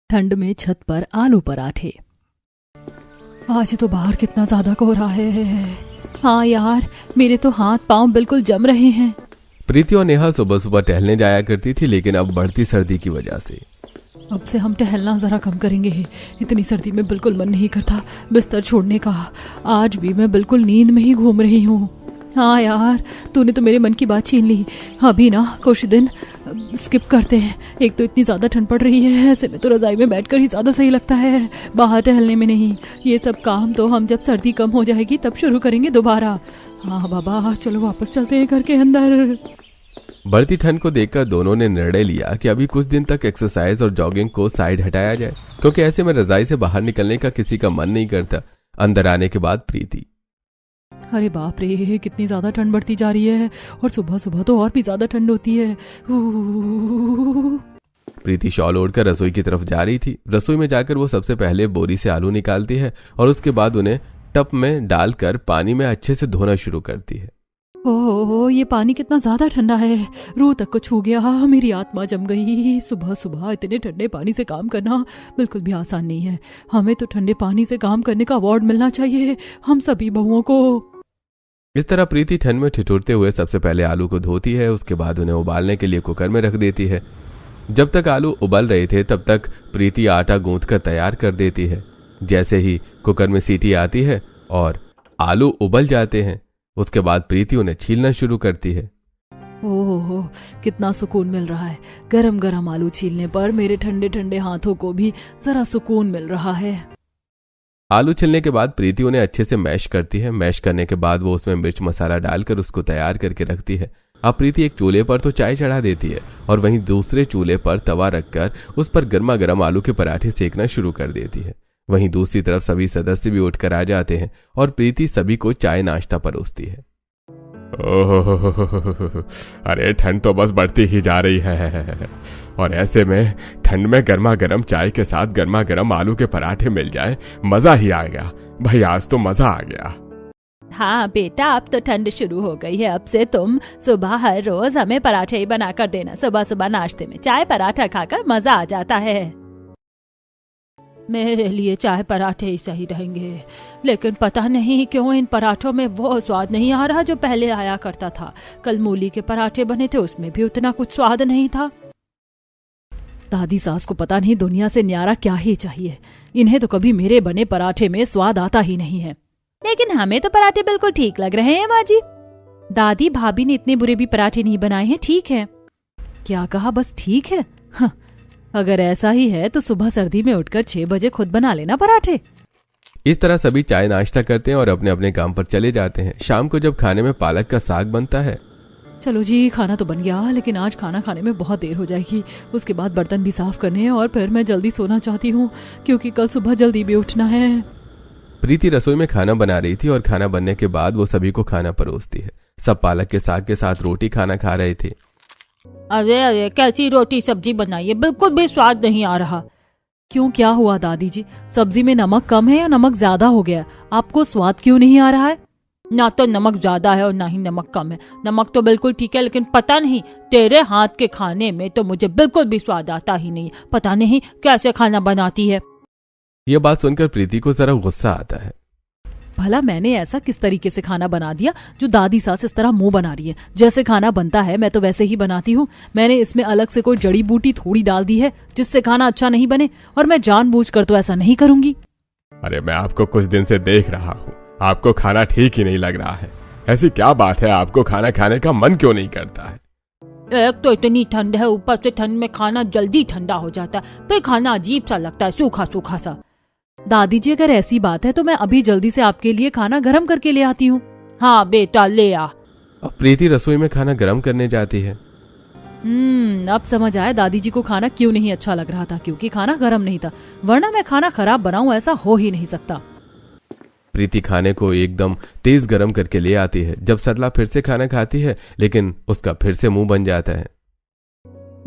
ठंड में छत पर आलू पराठे। आज तो बाहर कितना ज्यादा कोहरा है। हाँ यार, मेरे तो हाथ पांव बिल्कुल जम रहे हैं। प्रीति और नेहा सुबह सुबह टहलने जाया करती थी, लेकिन अब बढ़ती सर्दी की वजह से अब से हम टहलना जरा कम करेंगे। इतनी सर्दी में बिल्कुल मन नहीं करता बिस्तर छोड़ने का। आज भी मैं बिल्कुल नींद में ही घूम रही हूँ। हाँ यार, तूने तो मेरे मन की बात छीन ली। अभी ना कुछ दिन स्किप करते हैं। एक तो इतनी ज़्यादा ठंड पड़ रही है, ऐसे में तो रजाई में बैठकर ही ज़्यादा सही लगता है, बाहर टहलने में नहीं। ये सब काम तो हम जब सर्दी कम हो जाएगी तब शुरू करेंगे दोबारा। हाँ बाबा, चलो वापस चलते हैं घर के अंदर। बढ़ती ठंड को देखकर दोनों ने निर्णय लिया कि अभी कुछ दिन तक एक्सरसाइज और जॉगिंग को साइड हटाया जाए, क्योंकि ऐसे में रजाई से बाहर निकलने का किसी का मन नहीं करता। अंदर आने के बाद प्रीति, अरे बाप रे, कितनी ज्यादा ठंड बढ़ती जा रही है और सुबह सुबह तो और भी ज्यादा ठंड होती है। प्रीति शॉल ओढ़कर रसोई की तरफ जा रही थी। रसोई में जाकर वो सबसे पहले बोरी से आलू निकालती है और उसके बाद उन्हें टब में डालकर पानी में अच्छे से धोना शुरू करती है। ओह, ये पानी कितना ज्यादा ठंडा है, रूह तक को छू गया। मेरी आत्मा जम गई। सुबह सुबह इतने ठंडे पानी से काम करना बिल्कुल भी आसान नहीं है। हमें तो ठंडे पानी से काम करने का अवार्ड मिलना चाहिए, हम सभी बहुओं को। इस तरह प्रीति ठंड में ठिठुरते हुए सबसे पहले आलू को धोती है। उसके बाद उन्हें उबालने के लिए कुकर में रख देती है। जब तक आलू उबल रहे थे तब तक प्रीति आटा गूंथ कर तैयार कर देती है। जैसे ही कुकर में सीटी आती है और आलू उबल जाते हैं, उसके बाद प्रीति उन्हें छीलना शुरू करती है। ओह, कितना सुकून मिल रहा है। गरम गरम आलू छीलने पर मेरे ठंडे ठंडे हाथों को भी जरा सुकून मिल रहा है। आलू छिलने के बाद प्रीति उन्हें अच्छे से मैश करती है। मैश करने के बाद वो उसमें मिर्च मसाला डालकर उसको तैयार करके रखती है। अब प्रीति एक चूल्हे पर तो चाय चढ़ा देती है और वहीं दूसरे चूल्हे पर तवा रखकर उस पर गर्मा गर्म आलू के पराठे सेकना शुरू कर देती है। वहीं दूसरी तरफ सभी सदस्य भी उठकर आ जाते हैं और प्रीति सभी को चाय नाश्ता परोसती है। ओह, अरे ठंड तो बस बढ़ती ही जा रही है और ऐसे में ठंड में गर्मा गर्म चाय के साथ गर्मा गर्म आलू के पराठे मिल जाए, मजा ही आ गया भाई। आज तो मजा आ गया। हाँ बेटा, अब तो ठंड शुरू हो गई है। अब से तुम सुबह हर रोज हमें पराठे ही बना कर देना। सुबह सुबह नाश्ते में चाय पराठा खाकर मजा आ जाता है। मेरे लिए चाय पराठे ही सही रहेंगे, लेकिन पता नहीं क्यों इन पराठों में वो स्वाद नहीं आ रहा जो पहले आया करता था। कल मूली के पराठे बने थे, उसमें भी उतना कुछ स्वाद नहीं था। दादी सास को पता नहीं दुनिया से न्यारा क्या ही चाहिए। इन्हें तो कभी मेरे बने पराठे में स्वाद आता ही नहीं है। लेकिन हमें तो पराठे बिल्कुल ठीक लग रहे हैं माँ जी। दादी भाभी ने इतने बुरे भी पराठे नहीं बनाए हैं, ठीक है। क्या कहा? बस ठीक है? हाँ, अगर ऐसा ही है तो सुबह सर्दी में उठकर 6 बजे खुद बना लेना पराठे। इस तरह सभी चाय नाश्ता करते हैं और अपने अपने काम पर चले जाते हैं। शाम को जब खाने में पालक का साग बनता है। चलो जी, खाना तो बन गया, लेकिन आज खाना खाने में बहुत देर हो जाएगी। उसके बाद बर्तन भी साफ करने हैं और फिर मैं जल्दी सोना चाहती हूँ, क्योंकि कल सुबह जल्दी भी उठना है। प्रीति रसोई में खाना बना रही थी और खाना बनने के बाद वो सभी को खाना परोसती है। सब पालक के साग के साथ रोटी खाना खा रहे थे। अरे अरे, कैसी रोटी सब्जी बनाई है, बिल्कुल भी स्वाद नहीं आ रहा। क्यों, क्या हुआ दादी जी? सब्जी में नमक कम है या नमक ज्यादा हो गया? आपको स्वाद क्यों नहीं आ रहा है? ना तो नमक ज्यादा है और ना ही नमक कम है। नमक तो बिल्कुल ठीक है, लेकिन पता नहीं तेरे हाथ के खाने में तो मुझे बिल्कुल भी स्वाद आता ही नहीं। पता नहीं कैसे खाना बनाती है। ये बात सुनकर प्रीति को जरा गुस्सा आता है। भला मैंने ऐसा किस तरीके से खाना बना दिया जो दादी सास इस तरह मुंह बना रही है? जैसे खाना बनता है मैं तो वैसे ही बनाती हूँ। मैंने इसमें अलग से कोई जड़ी बूटी थोड़ी डाल दी है जिससे खाना अच्छा नहीं बने, और मैं जानबूझकर तो ऐसा नहीं करूंगी। अरे मैं आपको कुछ दिन से देख रहा हूँ, आपको खाना ठीक ही नहीं लग रहा है। ऐसी क्या बात है, आपको खाना खाने का मन क्यों नहीं करता है? एक तो इतनी ठंड है, ऊपर से ठंड में खाना जल्दी ठंडा हो जाता है, फिर खाना अजीब सा लगता है, सूखा सूखा सा। दादी जी, अगर ऐसी बात है तो मैं अभी जल्दी से आपके लिए खाना गर्म करके ले आती हूँ। हाँ बेटा, ले आ। अब प्रीति रसोई में खाना गर्म करने जाती है। अब समझ आया दादी जी को खाना क्यों नहीं अच्छा लग रहा था, क्योंकि खाना गर्म नहीं था। वरना मैं खाना खराब बनाऊं, ऐसा हो ही नहीं सकता। प्रीति खाने को एकदम तेज गर्म करके ले आती है। जब सरला फिर से खाना खाती है, लेकिन उसका फिर से मुंह बन जाता है।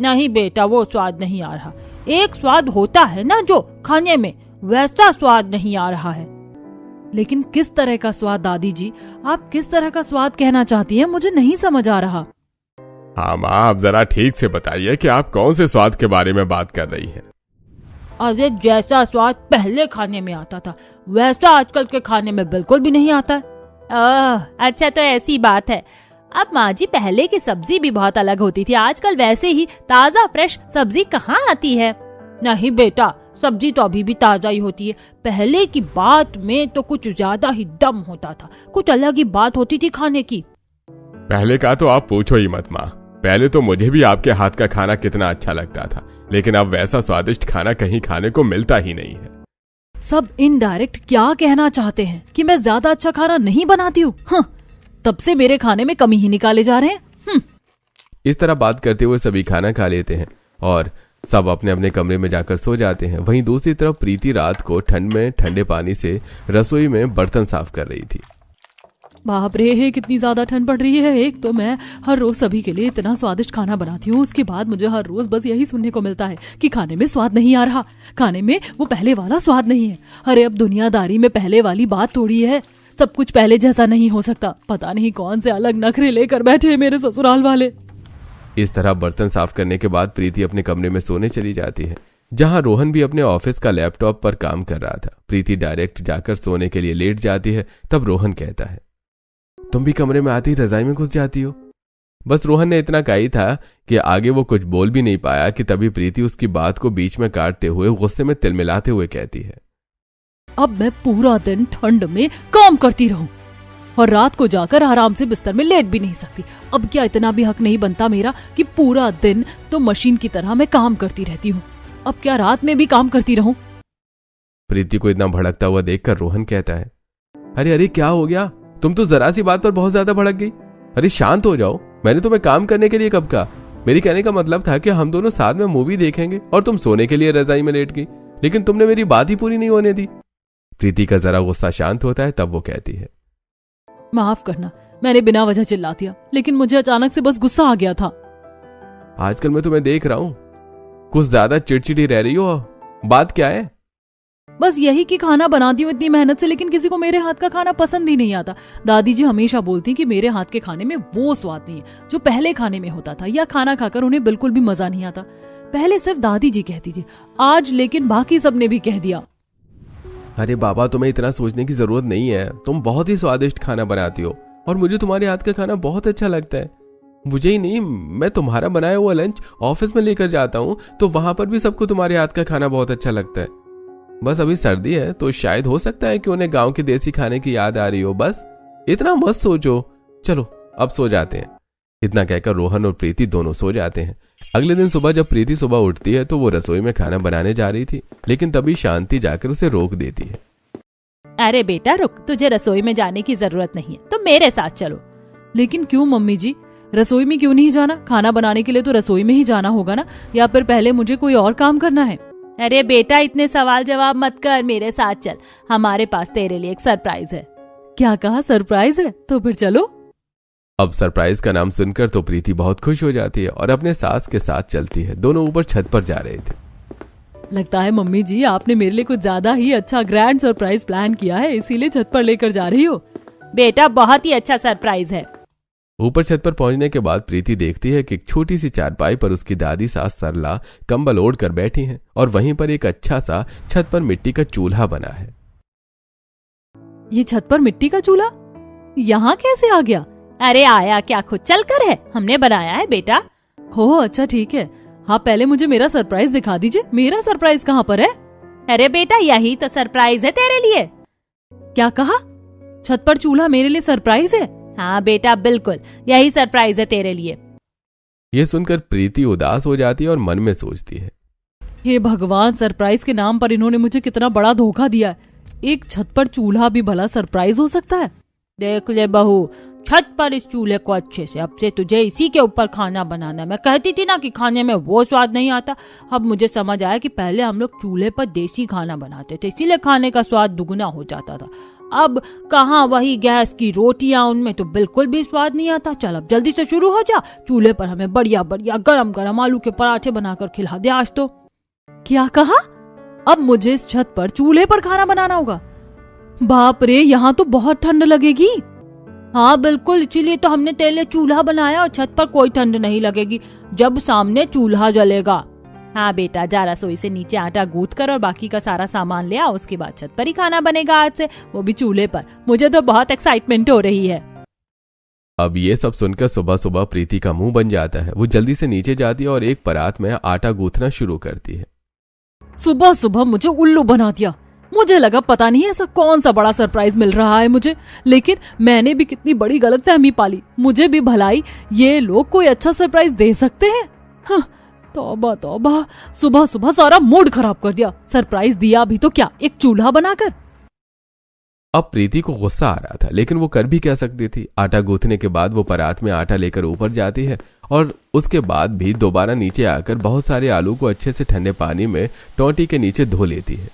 नहीं बेटा, वो स्वाद नहीं आ रहा। एक स्वाद होता है ना जो खाने में, वैसा स्वाद नहीं आ रहा है। लेकिन किस तरह का स्वाद दादी जी? आप किस तरह का स्वाद कहना चाहती हैं? मुझे नहीं समझ आ रहा। हाँ माँ, आप जरा ठीक से बताइए कि आप कौन से स्वाद के बारे में बात कर रही हैं। अरे जैसा स्वाद पहले खाने में आता था वैसा आजकल के खाने में बिल्कुल भी नहीं आता है। अच्छा तो ऐसी बात है। अब माँ जी पहले की सब्जी भी बहुत अलग होती थी, आजकल वैसे ही ताज़ा फ्रेश सब्जी कहाँ आती है। नहीं बेटा, सब्जी तो अभी भी ताज़ा ही होती है। पहले की बात में तो कुछ ज्यादा ही दम होता था, कुछ अलग ही बात होती थी खाने की। पहले का तो आप पूछो ही मत माँ। पहले तो मुझे भी आपके हाथ का खाना कितना अच्छा लगता था, लेकिन अब वैसा स्वादिष्ट खाना कहीं खाने को मिलता ही नहीं है। सब इनडायरेक्ट क्या कहना चाहते हैं कि मैं ज्यादा अच्छा खाना नहीं बनाती हूँ? तब से मेरे खाने में कमी ही निकाले जा रहे हैं। इस तरह बात करते हुए सभी खाना खा लेते हैं और सब अपने अपने कमरे में जाकर सो जाते हैं। वहीं दूसरी तरफ प्रीति रात को ठंड में ठंडे पानी से रसोई में बर्तन साफ कर रही थी। बाप रे, कितनी ज्यादा ठंड पड़ रही है। एक तो मैं हर रोज सभी के लिए इतना स्वादिष्ट खाना बनाती हूँ, उसके बाद मुझे हर रोज बस यही सुनने को मिलता है कि खाने में स्वाद नहीं आ रहा, खाने में वो पहले वाला स्वाद नहीं है। अरे अब दुनियादारी में पहले वाली बात थोड़ी है, सब कुछ पहले जैसा नहीं हो सकता। पता नहीं कौन से अलग नखरे लेकर बैठे हैं मेरे ससुराल वाले। इस तरह बर्तन साफ करने के बाद प्रीति अपने कमरे में सोने चली जाती है, जहां रोहन भी अपने ऑफिस का लैपटॉप पर काम कर रहा था। प्रीति डायरेक्ट जाकर सोने के लिए लेट जाती है। तब रोहन कहता है, तुम भी कमरे में आती ही रजाई में घुस जाती हो। बस रोहन ने इतना कहा ही था कि आगे वो कुछ बोल भी नहीं पाया कि तभी प्रीति उसकी बात को बीच में काटते हुए गुस्से में तिलमिलाते हुए कहती है, अब मैं पूरा दिन ठंड में काम करती रहूं और रात को जाकर आराम से बिस्तर में लेट भी नहीं सकती। अब क्या इतना भी हक नहीं बनता मेरा कि पूरा दिन तो मशीन की तरह मैं काम करती रहती हूँ? अब क्या रात में भी काम करती रहूं? प्रीति को इतना भड़कता हुआ देखकर रोहन कहता है, अरे अरे क्या हो गया, तुम तो जरा सी बात पर बहुत ज्यादा भड़क गई। अरे शांत हो जाओ, मैंने तुम्हें काम करने के लिए कब कहा? मेरी कहने का मतलब था कि हम दोनों साथ में मूवी देखेंगे और तुम सोने के लिए रजाई में लेट गई, लेकिन तुमने मेरी बात ही पूरी नहीं होने दी। प्रीति का जरा गुस्सा शांत होता है, तब वो कहती है, माफ करना, मैंने बिना वजह चिल्ला दिया, लेकिन मुझे अचानक से बस गुस्सा आ गया था। आजकल मैं तुम्हें देख रहा हूँ कुछ ज्यादा चिड़चिड़ी रह रही हो, बात क्या है? बस यही कि खाना बनाती हूँ इतनी मेहनत से, लेकिन किसी को मेरे हाथ का खाना पसंद ही नहीं आता। दादी जी हमेशा बोलती कि मेरे हाथ के खाने में वो स्वाद नहीं है जो पहले खाने में होता था, या खाना खाकर उन्हें बिल्कुल भी मजा नहीं आता। पहले सिर्फ दादी जी कहती थी, आज लेकिन बाकी सबने भी कह दिया। अरे बाबा, तुम्हें इतना सोचने की जरूरत नहीं है, तुम बहुत ही स्वादिष्ट खाना बनाती हो और मुझे तुम्हारे हाथ का खाना बहुत अच्छा लगता है। मुझे ही नहीं, मैं तुम्हारा बनाया हुआ लंच ऑफिस में लेकर जाता हूँ तो वहां पर भी सबको तुम्हारे हाथ का खाना बहुत अच्छा लगता है। बस अभी सर्दी है तो शायद हो सकता है कि उन्हें गांव के देसी खाने की याद आ रही हो, बस इतना मत सोचो। चलो अब सो जाते हैं। इतना कहकर रोहन और प्रीति दोनों सो जाते हैं। अगले दिन सुबह जब प्रीति सुबह उठती है तो वो रसोई में खाना बनाने जा रही थी, लेकिन तभी शांति जाकर उसे रोक देती है। अरे बेटा रुक, तुझे रसोई में जाने की जरूरत नहीं है, तुम मेरे साथ चलो। लेकिन क्यों मम्मी जी, रसोई में क्यों नहीं जाना? खाना बनाने के लिए तो रसोई में ही जाना होगा ना, या फिर पहले मुझे कोई और काम करना है? अरे बेटा इतने सवाल जवाब मत कर, मेरे साथ चल, हमारे पास तेरे लिए एक सरप्राइज है। क्या कहा, सरप्राइज है? तो फिर चलो। अब सरप्राइज का नाम सुनकर तो प्रीति बहुत खुश हो जाती है और अपने सास के साथ चलती है। दोनों ऊपर छत पर जा रहे थे। लगता है मम्मी जी आपने मेरे लिए कुछ ज्यादा ही अच्छा ग्रैंड सरप्राइज प्लान किया है, इसीलिए छत पर लेकर जा रही हो। बेटा बहुत ही अच्छा सरप्राइज है। ऊपर छत पर पहुंचने के बाद प्रीति देखती है कि एक छोटी सी चारपाई पर उसकी दादी सास सरला कंबल ओढ़ कर बैठी हैं और वहीं पर एक अच्छा सा छत पर मिट्टी का चूल्हा बना है। ये छत पर मिट्टी का चूल्हा यहाँ कैसे आ गया? अरे आया क्या, खुद चल कर है, हमने बनाया है बेटा। हो अच्छा ठीक है, हाँ पहले मुझे मेरा सरप्राइज दिखा दीजिए। मेरा सरप्राइज कहाँ पर है? अरे बेटा यही तो सरप्राइज है तेरे लिए। क्या कहा? छत पर चूल्हा मेरे लिए सरप्राइज है? हाँ बेटा बिल्कुल, यही सरप्राइज है तेरे लिए। ये सुनकर प्रीति उदास हो जाती है और मन में सोचती है, हे भगवान, सरप्राइज के नाम पर इन्होंने मुझे कितना बड़ा धोखा दिया है। एक छत पर चूल्हा भी भला सरप्राइज हो सकता है? देख ले बहू, छत पर इस चूल्हे को अच्छे से, अब से तुझे इसी के ऊपर खाना बनाना। मैं कहती थी ना कि खाने में वो स्वाद नहीं आता। अब मुझे समझ आया कि पहले हम लोग चूल्हे पर देसी खाना बनाते थे, इसीलिए खाने का स्वाद दुगुना हो जाता था। अब कहाँ वही गैस की रोटियां, उनमें तो बिल्कुल भी स्वाद नहीं आता। चल अब जल्दी से शुरू हो जा, चूल्हे पर हमें बढ़िया बढ़िया गरम गरम आलू के पराठे बनाकर खिला दे आज तो। क्या कहा? अब मुझे इस छत पर चूल्हे पर खाना बनाना होगा? बाप रे, यहाँ तो बहुत ठंड लगेगी। हाँ बिल्कुल, इसीलिए तो हमने तेरे लिए चूल्हा बनाया और छत पर कोई ठंड नहीं लगेगी जब सामने चूल्हा जलेगा। हाँ बेटा, जा रसोई से नीचे आटा गूंथ कर और बाकी का सारा सामान ले आओ, उसके बाद छत पर ही खाना बनेगा आज से, वो भी चूल्हे पर। मुझे तो बहुत एक्साइटमेंट हो रही है। अब ये सब सुनकर सुबह सुबह प्रीति का मुंह बन जाता है। वो जल्दी से नीचे जाती है और एक परात में आटा गूंथना शुरू करती है। सुबह सुबह मुझे उल्लू बना दिया। मुझे लगा पता नहीं ऐसा कौन सा बड़ा सरप्राइज मिल रहा है मुझे, लेकिन मैंने भी कितनी बड़ी गलतफहमी पाली। मुझे भी भलाई ये लोग कोई अच्छा सरप्राइज दे सकते हैं। हाँ, तौबा तौबा, सुबह सुबह सारा मूड खराब कर दिया। सरप्राइज दिया भी तो क्या, एक चूल्हा बनाकर। अब प्रीति को गुस्सा आ रहा था, लेकिन वो कर भी क्या सकती थी। आटा गूंथने के बाद वो परात में आटा लेकर ऊपर जाती है और उसके बाद भी दोबारा नीचे आकर बहुत सारे आलू को अच्छे से ठंडे पानी में टोंटी के नीचे धो लेती है।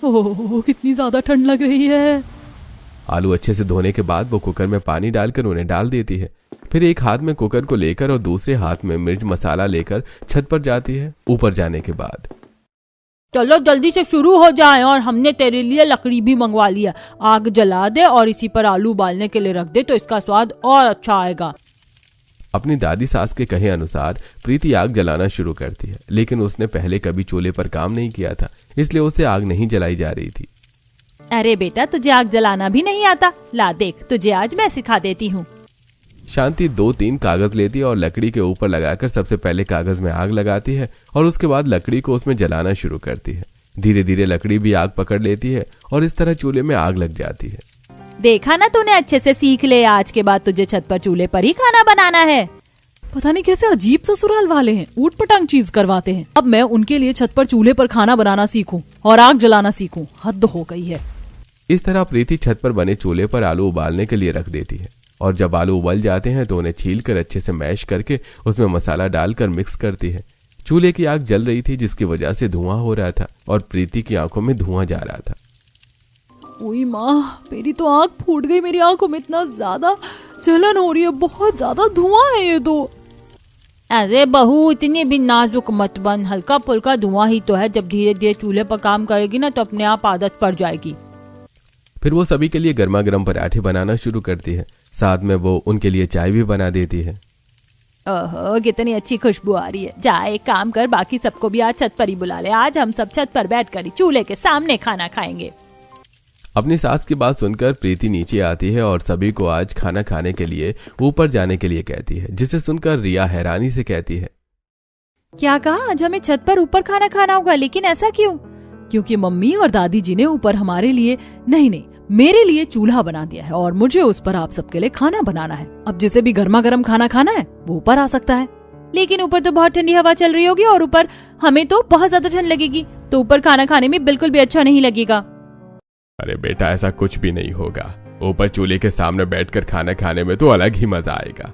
ओह, कितनी ज्यादा ठंड लग रही है। आलू अच्छे से धोने के बाद वो कुकर में पानी डालकर उन्हें डाल देती है। फिर एक हाथ में कुकर को लेकर और दूसरे हाथ में मिर्च मसाला लेकर छत पर जाती है। ऊपर जाने के बाद चलो जल्दी से शुरू हो जाए, और हमने तेरे लिए लकड़ी भी मंगवा लिया। आग जला दे और इसी पर आलू उबालने के लिए रख दे, तो इसका स्वाद और अच्छा आएगा। अपनी दादी सास के कहे अनुसार प्रीति आग जलाना शुरू करती है, लेकिन उसने पहले कभी चूल्हे पर काम नहीं किया था, इसलिए उसे आग नहीं जलाई जा रही थी। अरे बेटा, तुझे आग जलाना भी नहीं आता? ला देख, तुझे आज मैं सिखा देती हूँ। शांति 2-3 कागज लेती है और लकड़ी के ऊपर लगाकर सबसे पहले कागज में आग लगाती है और उसके बाद लकड़ी को उसमें जलाना शुरू करती है। धीरे धीरे लकड़ी भी आग पकड़ लेती है और इस तरह चूल्हे में आग लग जाती है। देखा ना, तूने अच्छे से सीख ले। आज के बाद तुझे छत पर चूल्हे पर ही खाना बनाना है। पता नहीं कैसे अजीब ससुराल वाले हैं, ऊट पटांग चीज करवाते हैं। अब मैं उनके लिए छत पर चूल्हे पर खाना बनाना सीखूं और आग जलाना सीखूं, हद हो गई है। इस तरह प्रीति छत पर बने चूल्हे पर आलू उबालने के लिए रख देती है और जब आलू उबल जाते हैं तो उन्हें छील कर अच्छे से मैश करके उसमें मसाला डालकर मिक्स करती है। चूल्हे की आग जल रही थी, जिसकी वजह से धुआं हो रहा था और प्रीति की आंखों में धुआं जा रहा था। ओए माँ, मेरी तो आंख फूट गई। मेरी आंखों में इतना ज्यादा जलन हो रही है, बहुत ज्यादा धुआं है ये तो। अरे बहू, इतनी भी नाजुक मत बन, हल्का फुल्का धुआं ही तो है। जब धीरे धीरे चूल्हे पर काम करेगी ना तो अपने आप आदत पड़ जाएगी। फिर वो सभी के लिए गर्मा गर्म पराठे बनाना शुरू करती है, साथ में वो उनके लिए चाय भी बना देती है। ओहो, कितनी अच्छी खुशबू आ रही है। जा एक काम कर, बाकी सबको भी आज छत पर ही बुला ले। आज हम सब छत पर बैठकर चूल्हे के सामने खाना खाएंगे। अपनी सास की बात सुनकर प्रीति नीचे आती है और सभी को आज खाना खाने के लिए ऊपर जाने के लिए कहती है, जिसे सुनकर रिया हैरानी से कहती है, क्या कहा? आज हमें छत पर ऊपर खाना खाना होगा? लेकिन ऐसा क्यों? क्योंकि मम्मी और दादी जी ने ऊपर हमारे लिए नहीं, मेरे लिए चूल्हा बना दिया है और मुझे उस पर आप सबके लिए खाना बनाना है। अब जिसे भी गर्मा गर्म खाना खाना है वो ऊपर आ सकता है। लेकिन ऊपर तो बहुत ठंडी हवा चल रही होगी और ऊपर हमें तो बहुत ज्यादा ठंड लगेगी, तो ऊपर खाना खाने में बिल्कुल भी अच्छा नहीं लगेगा। अरे बेटा, ऐसा कुछ भी नहीं होगा। ऊपर चूल्हे के सामने बैठकर खाना खाने में तो अलग ही मजा आएगा।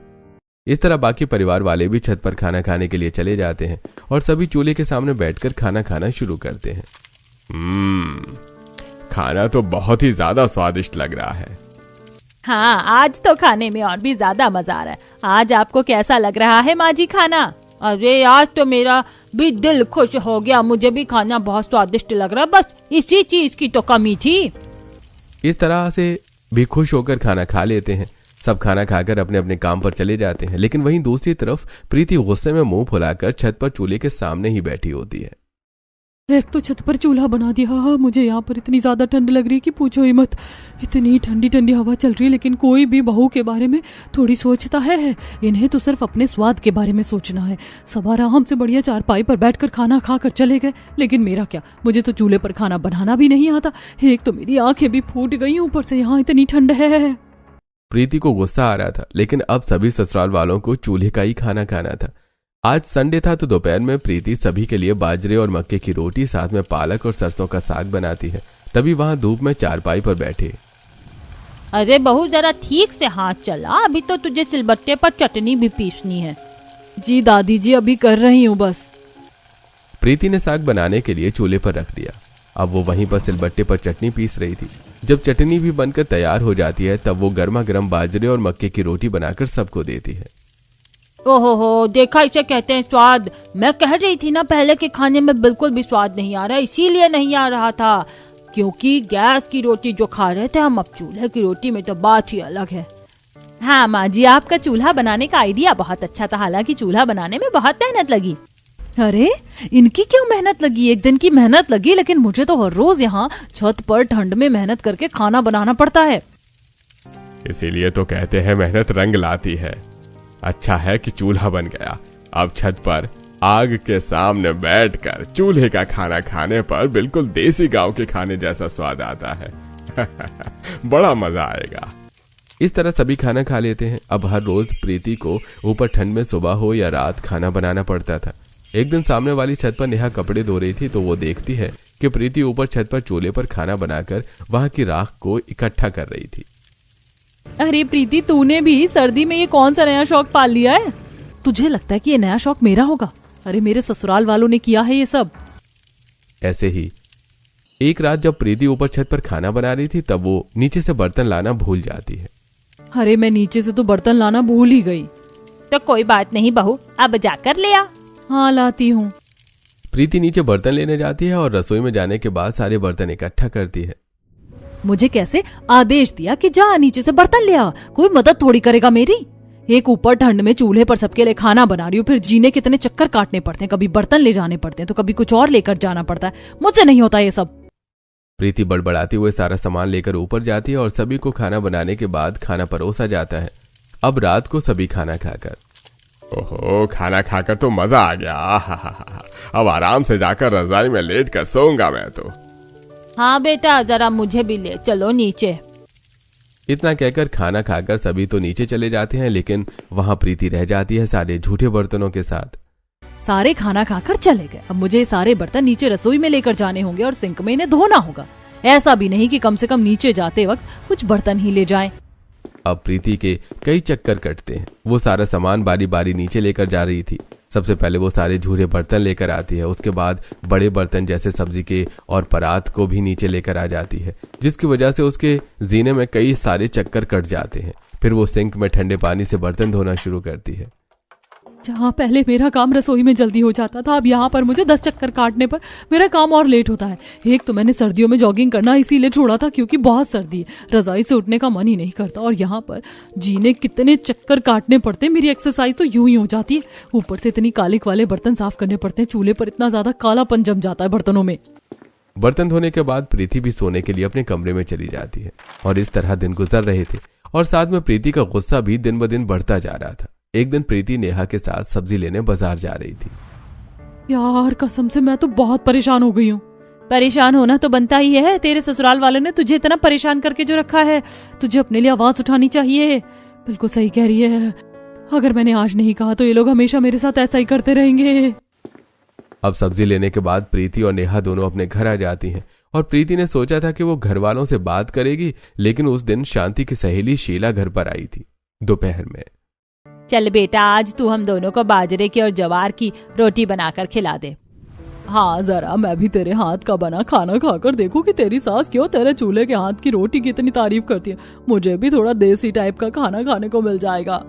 इस तरह बाकी परिवार वाले भी छत पर खाना खाने के लिए चले जाते हैं और सभी चूल्हे के सामने बैठकर खाना खाना शुरू करते हैं। खाना तो बहुत ही ज्यादा स्वादिष्ट लग रहा है। हाँ, आज तो खाने में और भी ज्यादा मजा आ रहा है। आज आपको कैसा लग रहा है माँ जी खाना? अरे आज तो मेरा भी दिल खुश हो गया। मुझे भी खाना बहुत स्वादिष्ट लग रहा है, बस इसी चीज की तो कमी थी। इस तरह से भी खुश होकर खाना खा लेते हैं। सब खाना खाकर अपने अपने काम पर चले जाते हैं, लेकिन वहीं दूसरी तरफ प्रीति गुस्से में मुंह फुलाकर छत पर चूल्हे के सामने ही बैठी होती है। एक तो छत पर चूल्हा बना दिया, मुझे यहाँ पर इतनी ज्यादा ठंड लग रही है कि पूछो ही मत। इतनी ठंडी ठंडी हवा चल रही है, लेकिन कोई भी बहू के बारे में थोड़ी सोचता है। इन्हें तो सिर्फ अपने स्वाद के बारे में सोचना है। सब आराम से बढ़िया चारपाई पर बैठकर खाना खाकर चले गए, लेकिन मेरा क्या? मुझे तो चूल्हे पर खाना बनाना भी नहीं आता। एक तो मेरी आंखें भी फूट गई, ऊपर से यहाँ इतनी ठंड है। प्रीति को गुस्सा आ रहा था, लेकिन अब सभी ससुराल वालों को चूल्हे का ही खाना खाना था। आज संडे था, तो दोपहर में प्रीति सभी के लिए बाजरे और मक्के की रोटी, साथ में पालक और सरसों का साग बनाती है। तभी वहां धूप में चारपाई पर बैठे, अरे बहू जरा ठीक से हाथ चला, अभी तो तुझे सिलबट्टे पर चटनी भी पीसनी है। जी दादी जी, अभी कर रही हूँ बस। प्रीति ने साग बनाने के लिए चूल्हे पर रख दिया। अब वो वहीं पर सिलबट्टे पर चटनी पीस रही थी। जब चटनी भी बनकर तैयार हो जाती है, तब वो गर्मा गर्म बाजरे और मक्के की रोटी बनाकर सबको देती है। ओहो, देखा, इसे कहते हैं स्वाद। मैं कह रही थी ना पहले के खाने में बिल्कुल भी स्वाद नहीं आ रहा, इसीलिए नहीं आ रहा था क्योंकि गैस की रोटी जो खा रहे थे हम, अब चूल्हे की रोटी में तो बात ही अलग है। हाँ माँ जी, आपका चूल्हा बनाने का आइडिया बहुत अच्छा था, हालांकि चूल्हा बनाने में बहुत मेहनत लगी। अरे इनकी क्यों मेहनत लगी, एक दिन की मेहनत लगी, लेकिन मुझे तो हर रोज यहाँ छत पर ठंड में मेहनत करके खाना बनाना पड़ता है। इसीलिए तो कहते हैं मेहनत रंग लाती है। अच्छा है कि चूल्हा बन गया। अब छत पर आग के सामने बैठकर चूल्हे का खाना खाने पर बिल्कुल देसी गांव के खाने जैसा स्वाद आता है। बड़ा मजा आएगा। इस तरह सभी खाना खा लेते हैं। अब हर रोज प्रीति को ऊपर ठंड में सुबह हो या रात खाना बनाना पड़ता था। एक दिन सामने वाली छत पर नेहा कपड़े धो रही थी तो वो देखती है कि प्रीति ऊपर छत पर चूल्हे पर खाना बनाकर वहां की राख को इकट्ठा कर रही थी। अरे प्रीति, तूने भी सर्दी में ये कौन सा नया शौक पाल लिया है? तुझे लगता है कि ये नया शौक मेरा होगा? अरे मेरे ससुराल वालों ने किया है ये सब। ऐसे ही एक रात जब प्रीति ऊपर छत पर खाना बना रही थी तब वो नीचे से बर्तन लाना भूल जाती है। अरे मैं नीचे से तो बर्तन लाना भूल ही गई। तो कोई बात नहीं बहू, अब जाकर ले आ। हाँ लाती हूँ। प्रीति नीचे बर्तन लेने जाती है और रसोई में जाने के बाद सारे बर्तन इकट्ठा करती है। मुझे कैसे आदेश दिया कि जा नीचे से बर्तन ले आ? कोई मदद थोड़ी करेगा मेरी। एक ऊपर ठंड में चूल्हे पर सबके लिए खाना बना रही हूँ, फिर जीने कितने चक्कर काटने पड़ते हैं। कभी बर्तन ले जाने पड़ते हैं तो कभी कुछ और लेकर जाना पड़ता है। मुझसे नहीं होता ये सब। प्रीति बड़बड़ाते हुए सारा सामान लेकर ऊपर जाती है और सभी को खाना बनाने के बाद खाना परोसा जाता है। अब रात को सभी खाना खाकर, ओहो खाना खाकर तो मजा आ गया। अब आराम से जाकर रजाई में लेट कर सोऊंगा मैं तो। हाँ बेटा, जरा मुझे भी ले चलो नीचे। इतना कहकर खाना खाकर सभी तो नीचे चले जाते हैं, लेकिन वहां प्रीति रह जाती है सारे झूठे बर्तनों के साथ। सारे खाना खाकर चले गए। अब मुझे सारे बर्तन नीचे रसोई में लेकर जाने होंगे और सिंक में इन्हें धोना होगा। ऐसा भी नहीं कि कम से कम नीचे जाते वक्त कुछ बर्तन ही ले जाएं। अब प्रीति के कई चक्कर कटते हैं। वो सारा सामान बारी बारी नीचे लेकर जा रही थी। सबसे पहले वो सारे झूठे बर्तन लेकर आती है, उसके बाद बड़े बर्तन जैसे सब्जी के और परात को भी नीचे लेकर आ जाती है, जिसकी वजह से उसके जीने में कई सारे चक्कर कट जाते हैं। फिर वो सिंक में ठंडे पानी से बर्तन धोना शुरू करती है। जहाँ पहले मेरा काम रसोई में जल्दी हो जाता था, अब यहाँ पर मुझे 10 चक्कर काटने पर मेरा काम और लेट होता है। एक तो मैंने सर्दियों में जॉगिंग करना इसीलिए छोड़ा था क्योंकि बहुत सर्दी है, रजाई से उठने का मन ही नहीं करता, और यहाँ पर जीने कितने चक्कर काटने पड़ते, मेरी एक्सरसाइज तो यूं ही हो जाती है। ऊपर से इतनी कालिक वाले बर्तन साफ करने पड़ते हैं, चूल्हे पर इतना ज्यादा कालापन जम जाता है बर्तनों में। बर्तन धोने के बाद प्रीति भी सोने के लिए अपने कमरे में चली जाती है और इस तरह दिन गुजर रहे थे और साथ में प्रीति का गुस्सा भी दिन ब दिन बढ़ता जा रहा था। एक दिन प्रीति नेहा के साथ सब्जी लेने बाजार जा रही थी। यार कसम से मैं तो बहुत परेशान हो गई हूँ। परेशान होना तो बनता ही है, तेरे ससुराल वालों ने तुझे इतना परेशान करके जो रखा है, तुझे अपने लिए आवाज उठानी चाहिए। बिल्कुल सही कह रही है, अगर मैंने आज नहीं कहा तो ये लोग हमेशा मेरे साथ ऐसा ही करते रहेंगे। अब सब्जी लेने के बाद प्रीति और नेहा दोनों अपने घर आ जाती हैं और प्रीति ने सोचा था कि वो घर वालों से बात करेगी, लेकिन उस दिन शांति की सहेली शीला घर पर आई थी दोपहर में। चल बेटा, आज तू हम दोनों को बाजरे की और ज्वार की रोटी बनाकर खिला दे। हाँ जरा मैं भी तेरे हाथ का बना खाना खाकर देखूं कि तेरी सास क्यों तेरे चूल्हे के हाथ की रोटी की इतनी तारीफ करती है। मुझे भी थोड़ा देसी टाइप का खाना खाने को मिल जाएगा।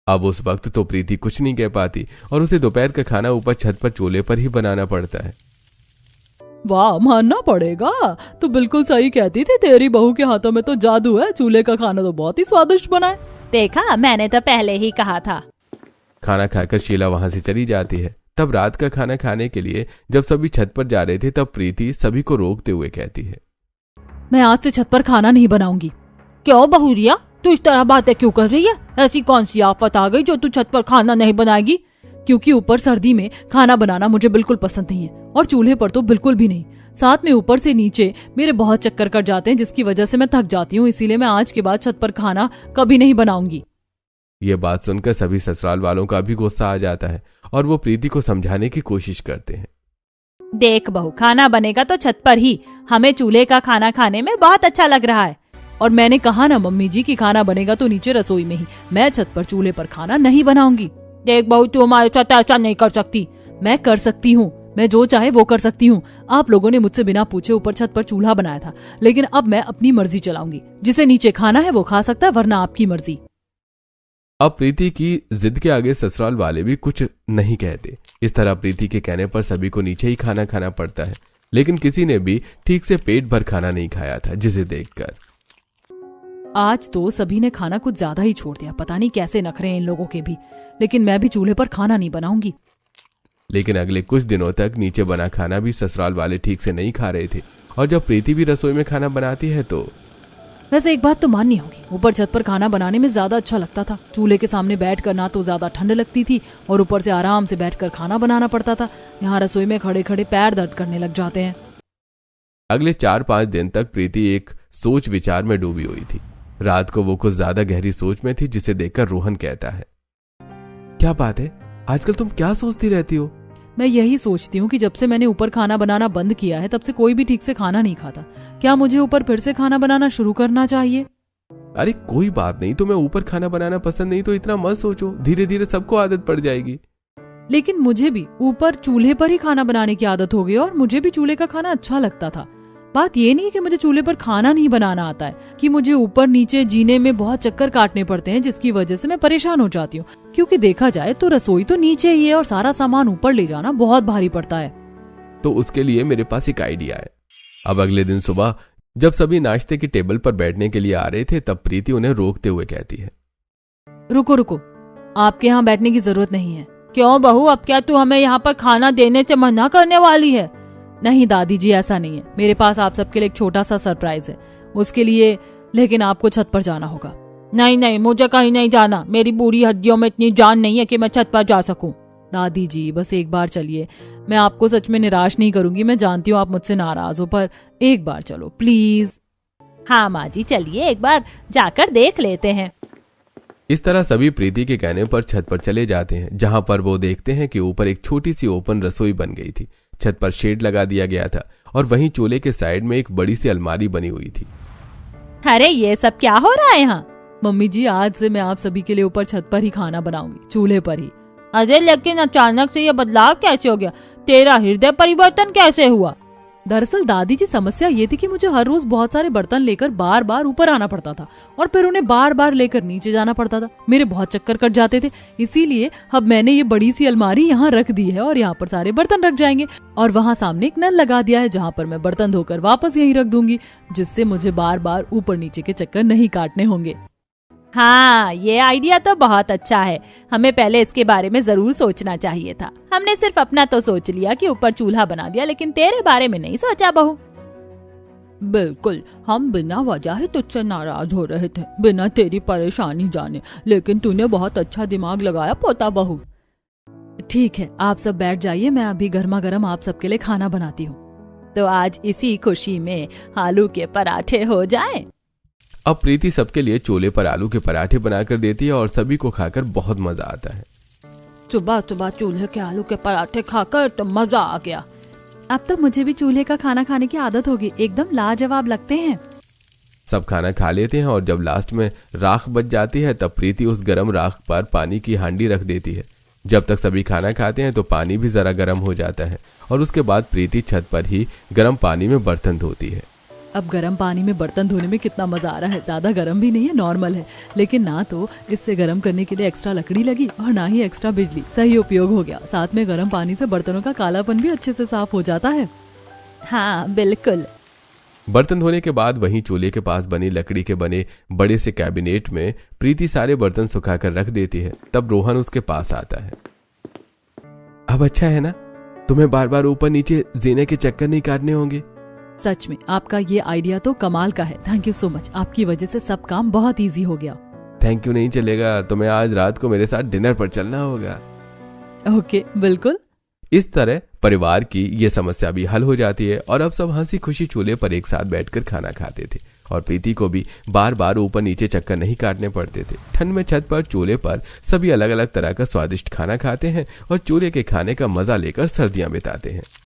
अब उस वक्त तो प्रीति कुछ नहीं कह पाती और उसे दोपहर का खाना ऊपर छत पर चूल्हे पर ही बनाना पड़ता है। वाह, मानना पड़ेगा, तू बिल्कुल सही कहती थी, तेरी बहू के हाथों में तो जादू है। चूल्हे का खाना तो बहुत ही स्वादिष्ट बना है। देखा, मैंने तो पहले ही कहा था। खाना खाकर शीला वहां से चली जाती है। तब रात का खाना खाने के लिए जब सभी छत पर जा रहे थे तब प्रीति सभी को रोकते हुए कहती है, मैं आज से छत पर खाना नहीं बनाऊंगी। क्यों बहुरिया, तू इस तरह बातें क्यों कर रही है? ऐसी कौन सी आफत आ गई जो तू छत पर खाना नहीं बनाएगी? क्योंकि ऊपर सर्दी में खाना बनाना मुझे बिल्कुल पसंद नहीं है और चूल्हे पर तो बिल्कुल भी नहीं। साथ में ऊपर से नीचे मेरे बहुत चक्कर कट जाते हैं, जिसकी वजह से मैं थक जाती हूँ। इसीलिए मैं आज के बाद छत पर खाना कभी नहीं बनाऊंगी। ये बात सुनकर सभी ससुराल वालों का भी गुस्सा आ जाता है और वो प्रीति को समझाने की कोशिश करते हैं। देख बहू, खाना बनेगा तो छत पर ही, हमें चूल्हे का खाना खाने में बहुत अच्छा लग रहा है। और मैंने कहा ना मम्मी जी कि खाना बनेगा तो नीचे रसोई में ही, मैं छत पर चूल्हे पर खाना नहीं बनाऊंगी। देख बहू, तू हमारे साथ ऐसा नहीं कर सकती। मैं कर सकती हूँ, मैं जो चाहे वो कर सकती हूँ। आप लोगों ने मुझसे बिना पूछे ऊपर छत पर चूल्हा बनाया था, लेकिन अब मैं अपनी मर्जी चलाऊंगी। जिसे नीचे खाना है वो खा सकता है, वरना आपकी मर्जी। अब प्रीति की जिद के आगे ससुराल वाले भी कुछ नहीं कहते। इस तरह प्रीति के कहने पर सभी को नीचे ही खाना खाना पड़ता है, लेकिन किसी ने भी ठीक से पेट भर खाना नहीं खाया था, जिसे देखकर आज तो सभी ने खाना कुछ ज्यादा ही छोड़ दिया। पता नहीं कैसे नखरे हैं इन लोगों के भी, लेकिन मैं भी चूल्हे पर खाना नहीं बनाऊंगी। लेकिन अगले कुछ दिनों तक नीचे बना खाना भी ससुराल वाले ठीक से नहीं खा रहे थे। और जब प्रीति भी रसोई में खाना बनाती है तो वैसे एक बात तो माननी होगी, ऊपर छत पर खाना बनाने में ज्यादा अच्छा लगता था। चूल्हे के सामने बैठकर ना तो ज्यादा ठंड लगती थी और ऊपर से आराम से बैठकर खाना बनाना पड़ता था। यहाँ रसोई में खड़े खड़े पैर दर्द करने लग जाते हैं। अगले 4-5 दिन तक प्रीति एक सोच विचार में डूबी हुई थी। रात को वो कुछ ज्यादा गहरी सोच में थी, जिसे देखकर रोहन कहता है, क्या बात है, आजकल तुम क्या सोचती रहती हो? मैं यही सोचती हूँ कि जब से मैंने ऊपर खाना बनाना बंद किया है तब से कोई भी ठीक से खाना नहीं खाता। क्या मुझे ऊपर फिर से खाना बनाना शुरू करना चाहिए? अरे कोई बात नहीं, तुम्हें ऊपर खाना बनाना पसंद नहीं तो इतना मत सोचो, धीरे धीरे सबको आदत पड़ जाएगी। लेकिन मुझे भी ऊपर चूल्हे पर ही खाना बनाने की आदत हो गई और मुझे भी चूल्हे का खाना अच्छा लगता था। बात ये नहीं कि मुझे चूल्हे पर खाना नहीं बनाना आता है, कि मुझे ऊपर नीचे जीने में बहुत चक्कर काटने पड़ते हैं, जिसकी वजह से मैं परेशान हो जाती हूँ। क्योंकि देखा जाए तो रसोई तो नीचे ही है और सारा सामान ऊपर ले जाना बहुत भारी पड़ता है। तो उसके लिए मेरे पास एक आइडिया है। अब अगले दिन सुबह जब सभी नाश्ते की टेबल पर बैठने के लिए आ रहे थे तब प्रीति उन्हें रोकते हुए कहती है, रुको रुको, आपके यहाँ बैठने की जरूरत नहीं है। क्यों बहू, अब क्या तू हमें यहाँ पर खाना देने से मना करने वाली है? नहीं दादी जी, ऐसा नहीं है। मेरे पास आप सबके लिए एक छोटा सा सरप्राइज है, उसके लिए लेकिन आपको छत पर जाना होगा। नहीं नहीं, मुझे कहीं नहीं जाना। मेरी बुरी हड्डियों में इतनी जान नहीं है कि मैं छत पर जा सकूं। दादी जी बस एक बार चलिए, मैं आपको सच में निराश नहीं करूंगी। मैं जानती हूँ आप मुझसे नाराज हो, पर एक बार चलो प्लीज। हाँ माँ जी, चलिए एक बार जाकर देख लेते हैं। इस तरह सभी प्रीति के कहने पर छत पर चले जाते हैं, जहां पर वो देखते हैं कि ऊपर एक छोटी सी ओपन रसोई बन गई थी। छत पर शेड लगा दिया गया था और वहीं चूल्हे के साइड में एक बड़ी सी अलमारी बनी हुई थी। अरे ये सब क्या हो रहा है यहाँ? मम्मी जी, आज से मैं आप सभी के लिए ऊपर छत पर ही खाना बनाऊंगी, चूल्हे पर ही। अरे लेकिन अचानक से ये बदलाव कैसे हो गया? तेरा हृदय परिवर्तन कैसे हुआ? दरअसल दादी जी समस्या ये थी कि मुझे हर रोज बहुत सारे बर्तन लेकर बार बार ऊपर आना पड़ता था और फिर उन्हें बार बार लेकर नीचे जाना पड़ता था। मेरे बहुत चक्कर कट जाते थे, इसीलिए अब मैंने ये बड़ी सी अलमारी यहाँ रख दी है और यहाँ पर सारे बर्तन रख जाएंगे और वहाँ सामने एक नल लगा दिया है जहाँ पर मैं बर्तन धोकर वापस यहीं रख दूंगी, जिससे मुझे बार बार ऊपर नीचे के चक्कर नहीं काटने होंगे। हाँ, ये आइडिया तो बहुत अच्छा है। हमें पहले इसके बारे में जरूर सोचना चाहिए था। हमने सिर्फ अपना तो सोच लिया कि ऊपर चूल्हा बना दिया, लेकिन तेरे बारे में नहीं सोचा बहू। बिल्कुल, हम बिना वजह ही तुझसे नाराज हो रहे थे, बिना तेरी परेशानी जाने, लेकिन तूने बहुत अच्छा दिमाग लगाया पोता बहू। ठीक है, आप सब बैठ जाइए, मैं अभी गर्मा गर्म आप सबके लिए खाना बनाती हूँ। तो आज इसी खुशी में आलू के पराठे हो जाएं। अब प्रीति सबके लिए चूल्हे पर आलू के पराठे बनाकर देती है और सभी को खाकर बहुत मजा आता है। सुबह सुबह चूल्हे के आलू के पराठे खाकर तो मजा आ गया। अब तो मुझे भी चूल्हे का खाना खाने की आदत होगी, एकदम लाजवाब लगते हैं। सब खाना खा लेते हैं और जब लास्ट में राख बच जाती है तब प्रीति उस गर्म राख पर पानी की हांडी रख देती है। जब तक सभी खाना खाते हैं तो पानी भी जरा गर्म हो जाता है और उसके बाद प्रीति छत पर ही गर्म पानी में बर्तन धोती है। अब गर्म पानी में बर्तन धोने में कितना मजा आ रहा है। ज्यादा गर्म भी नहीं है, नॉर्मल है, लेकिन ना तो इससे गर्म करने के लिए एक्स्ट्रा लकड़ी लगी और ना ही एक्स्ट्रा बिजली। सही उपयोग हो गया। साथ में गर्म पानी से बर्तनों का कालापन भी अच्छे से साफ हो जाता है। हाँ बिल्कुल। बर्तन धोने के बाद वहीं चूल्हे के पास बनी लकड़ी के बने बड़े से कैबिनेट में प्रीति सारे बर्तन सुखाकर रख देती है। तब रोहन उसके पास आता है। अब अच्छा है ना, तुम्हें बार बार ऊपर नीचे जीने के चक्कर नहीं काटने होंगे। सच में आपका ये आइडिया तो कमाल का है। थैंक यू सो मच, आपकी वजह से सब काम बहुत इजी हो गया। थैंक यू नहीं चलेगा, तुम्हें आज रात को मेरे साथ डिनर पर चलना होगा। ओके, बिल्कुल। इस तरह परिवार की ये समस्या भी हल हो जाती है और अब सब हंसी खुशी चूल्हे पर एक साथ बैठकर खाना खाते थे और प्रीति को भी बार बार ऊपर नीचे चक्कर नहीं काटने पड़ते थे। ठंड में छत पर चूल्हे पर सभी अलग अलग तरह का स्वादिष्ट खाना खाते हैं और चूल्हे के खाने का मजा लेकर सर्दियां बिताते हैं।